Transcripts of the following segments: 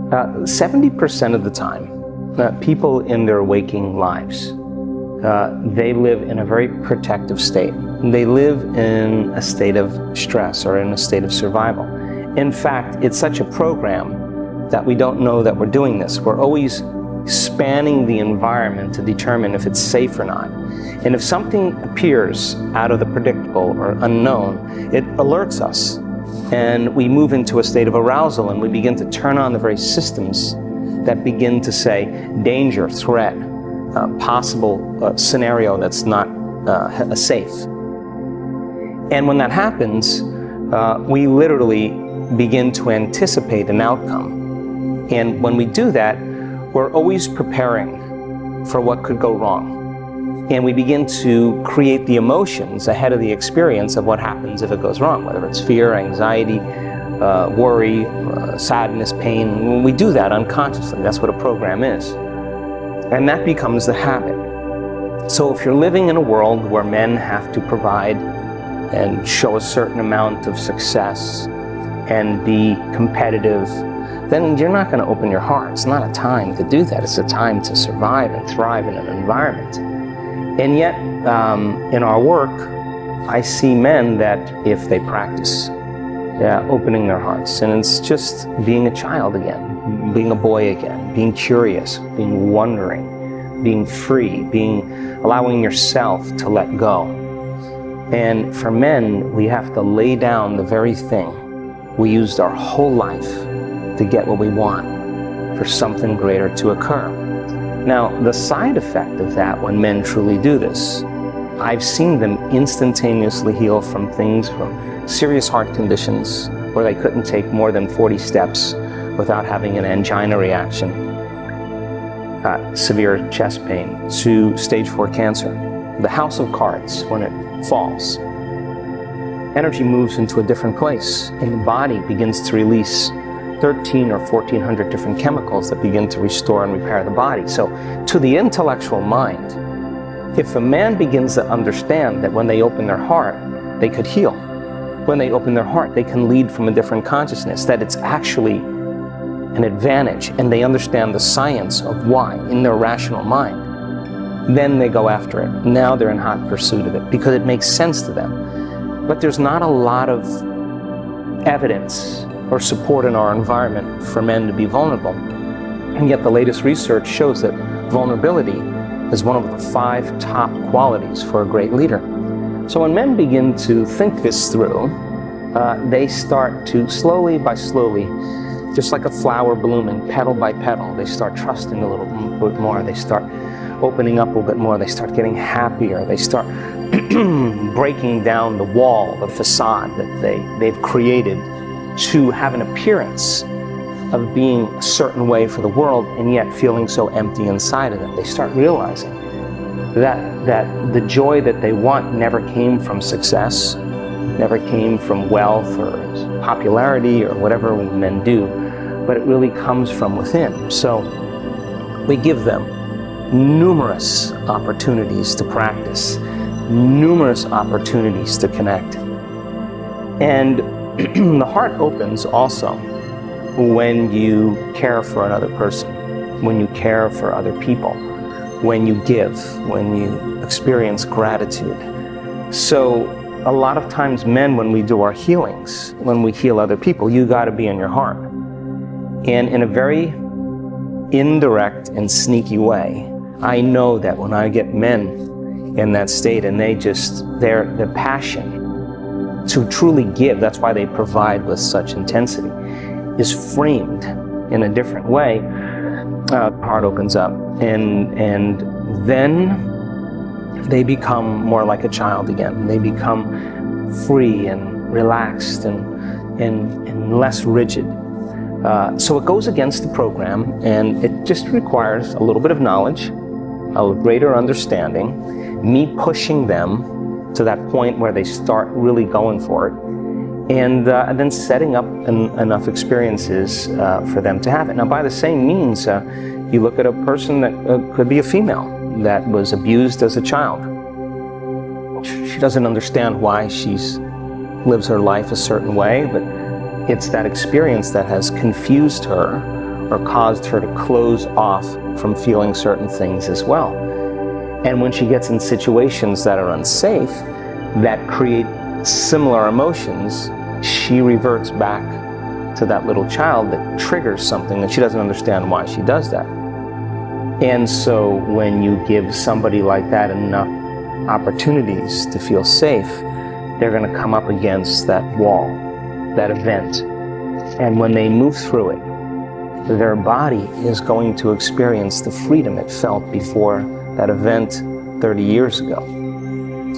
70% of the time, people in their waking lives, they live in a very protective state. They live in a state of stress or in a state of survival. In fact, it's such a program that we don't know that we're doing this. We're always spanning the environment to determine if it's safe or not. And if something appears out of the predictable or unknown, it alerts us. And we move into a state of arousal and we begin to turn on the very systems that begin to say danger, threat, possible scenario that's not safe. And when that happens, we literally begin to anticipate an outcome. And when we do that, we're always preparing for what could go wrong. And we begin to create the emotions ahead of the experience of what happens if it goes wrong, whether it's fear, anxiety, worry, sadness, pain. When we do that unconsciously, that's what a program is. And that becomes the habit. So if you're living in a world where men have to provide and show a certain amount of success and be competitive, then you're not going to open your heart. It's not a time to do that. It's a time to survive and thrive in an environment. And yet, in our work, I see men that if they practice opening their hearts, and it's just being a child again, being a boy again, being curious, being wondering, being free, allowing yourself to let go. And for men, we have to lay down the very thing we used our whole life to get what we want, for something greater to occur. Now, the side effect of that, when men truly do this, I've seen them instantaneously heal from things, from serious heart conditions where they couldn't take more than 40 steps without having an angina reaction, severe chest pain, to stage 4 cancer. The house of cards, when it falls, energy moves into a different place and the body begins to release 13 or 1400 different chemicals that begin to restore and repair the body. So to the intellectual mind, if a man begins to understand that when they open their heart, they could heal. When they open their heart, they can lead from a different consciousness, that it's actually an advantage, and they understand the science of why in their rational mind, then they go after it. Now they're in hot pursuit of it because it makes sense to them. But there's not a lot of evidence or support in our environment for men to be vulnerable. And yet the latest research shows that vulnerability is one of the 5 top qualities for a great leader. So when men begin to think this through, they start to slowly by slowly, just like a flower blooming, petal by petal, they start trusting a little bit more, they start opening up a little bit more, they start getting happier, they start breaking down the wall, the facade that they've created to have an appearance of being a certain way for the world and yet feeling so empty inside of them. They start realizing that the joy that they want never came from success, never came from wealth or popularity or whatever men do, but it really comes from within. So we give them numerous opportunities to practice, numerous opportunities to connect. And the heart opens also when you care for another person, when you care for other people, when you give, when you experience gratitude. So a lot of times men, when we do our healings, when we heal other people, you got to be in your heart. And in a very indirect and sneaky way, I know that when I get men in that state and their passion to truly give, that's why they provide with such intensity, is framed in a different way, the heart opens up, and then they become more like a child again. They become free and relaxed and less rigid. So it goes against the program, and it just requires a little bit of knowledge, a greater understanding, me pushing them to that point where they start really going for it, and then setting up enough experiences for them to have it. Now, by the same means, you look at a person that could be a female that was abused as a child. She doesn't understand why she lives her life a certain way, but it's that experience that has confused her or caused her to close off from feeling certain things as well. And when she gets in situations that are unsafe, that create similar emotions, she reverts back to that little child that triggers something that she doesn't understand why she does that. And so when you give somebody like that enough opportunities to feel safe, they're going to come up against that wall, that event. And when they move through it, their body is going to experience the freedom it felt before that event 30 years ago.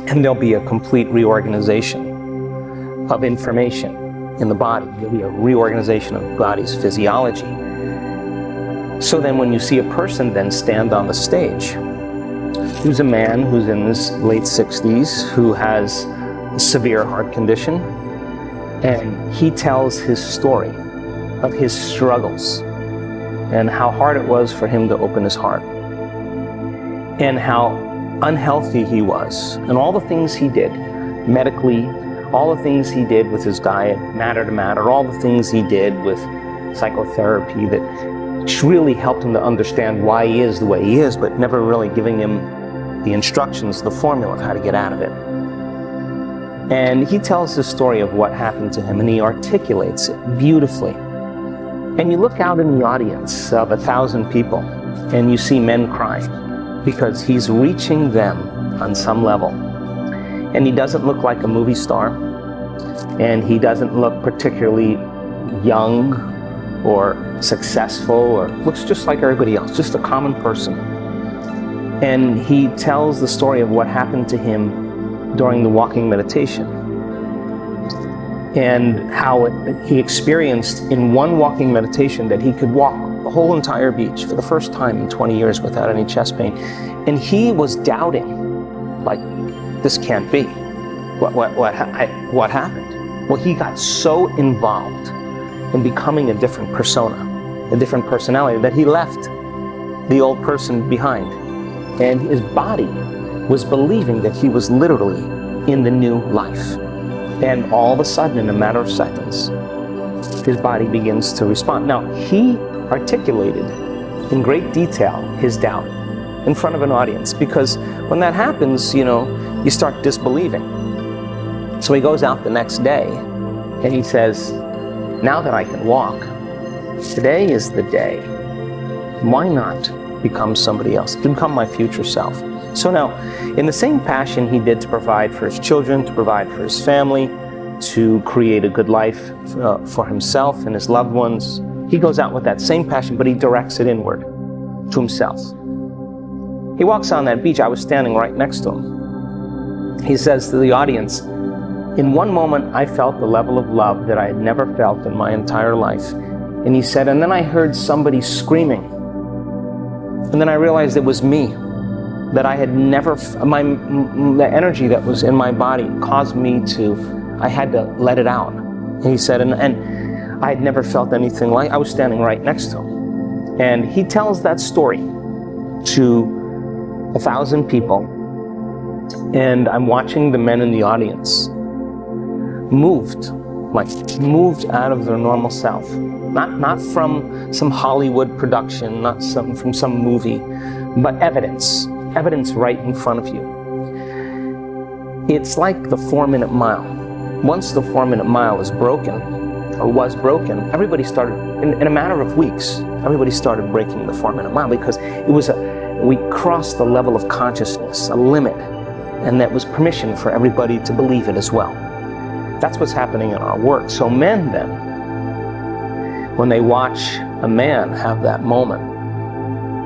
And there'll be a complete reorganization of information in the body. There'll be a reorganization of the body's physiology. So then when you see a person then stand on the stage, who's a man who's in his late 60s, who has a severe heart condition, and he tells his story of his struggles and how hard it was for him to open his heart, and how unhealthy he was, and all the things he did medically, all the things he did with his diet, matter to matter, all the things he did with psychotherapy that really helped him to understand why he is the way he is, but never really giving him the instructions, the formula of how to get out of it. And he tells the story of what happened to him, and he articulates it beautifully. And you look out in the audience of 1,000 people, and you see men crying, because he's reaching them on some level. And he doesn't look like a movie star, and he doesn't look particularly young or successful, or looks just like everybody else, just a common person. And he tells the story of what happened to him during the walking meditation, and how he experienced in one walking meditation that he could walk the whole entire beach for the first time in 20 years without any chest pain. And he was doubting, like, this can't be. What happened? Well, he got so involved in becoming a different persona, a different personality, that he left the old person behind. And his body was believing that he was literally in the new life. And all of a sudden, in a matter of seconds, his body begins to respond. Now, he articulated in great detail his doubt in front of an audience, because when that happens, you start disbelieving. So he goes out the next day and he says, now that I can walk, today is the day. Why not become somebody else, become my future self? So now, in the same passion he did to provide for his children, to provide for his family, to create a good life for himself and his loved ones, he goes out with that same passion, but he directs it inward to himself. He walks on that beach. I was standing right next to him. He says to the audience, in one moment I felt the level of love that I had never felt in my entire life. And he said, and then I heard somebody screaming. And then I realized it was me, that I had never, the energy that was in my body caused me to, I had to let it out. And he said, and I had never felt anything like, I was standing right next to him. And he tells that story to 1,000 people. And I'm watching the men in the audience moved out of their normal self. Not from some Hollywood production, not from some movie, but evidence right in front of you. It's like the 4-minute mile. Once the 4-minute mile is broken, or was broken, everybody started, in a matter of weeks, everybody started breaking the 4-minute mile, because we crossed the level of consciousness, a limit, and that was permission for everybody to believe it as well. That's what's happening in our work. So men then, when they watch a man have that moment,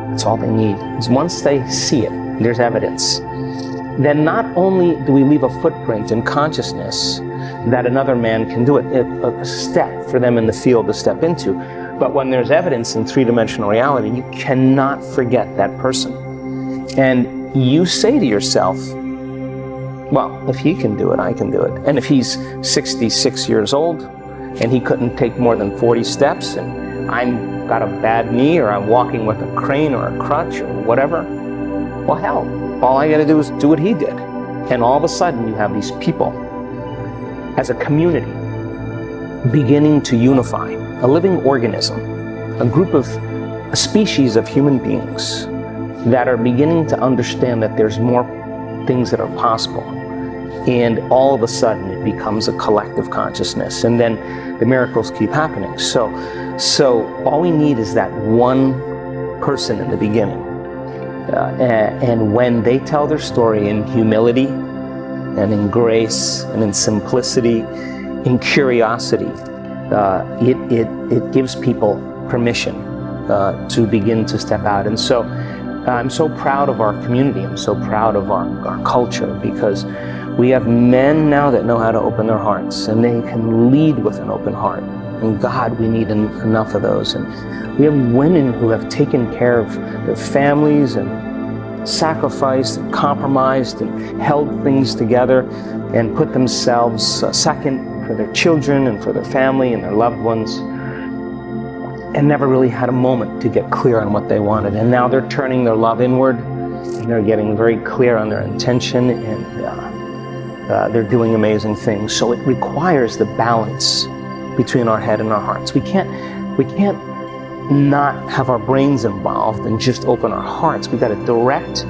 that's all they need. Is once they see it, there's evidence, then not only do we leave a footprint in consciousness that another man can do it, a step for them in the field to step into, but when there's evidence in three-dimensional reality, you cannot forget that person. And you say to yourself, well, if he can do it, I can do it. And if he's 66 years old and he couldn't take more than 40 steps, and I've got a bad knee, or I'm walking with a crane or a crutch or whatever, well, hell, all I gotta do is do what he did. And all of a sudden you have these people as a community beginning to unify, a living organism a species of human beings that are beginning to understand that there's more things that are possible. And all of a sudden it becomes a collective consciousness, and then the miracles keep happening. So all we need is that one person in the beginning. And when they tell their story in humility and in grace and in simplicity, in curiosity, it gives people permission to begin to step out. And so I'm so proud of our community. I'm so proud of our culture, because we have men now that know how to open their hearts, and they can lead with an open heart. And God, we need enough of those. And we have women who have taken care of their families and sacrificed and compromised and held things together and put themselves second for their children and for their family and their loved ones, and never really had a moment to get clear on what they wanted. And now they're turning their love inward, and they're getting very clear on their intention, and they're doing amazing things. So it requires the balance between our head and our hearts. We can't not have our brains involved and just open our hearts. We got to direct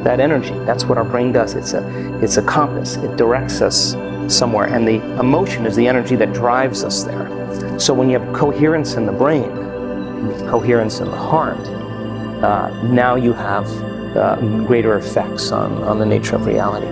that energy. That's what our brain does. It's a compass. It directs us somewhere, and the emotion is the energy that drives us there. So when you have coherence in the brain, coherence in the heart, now you have greater effects on the nature of reality.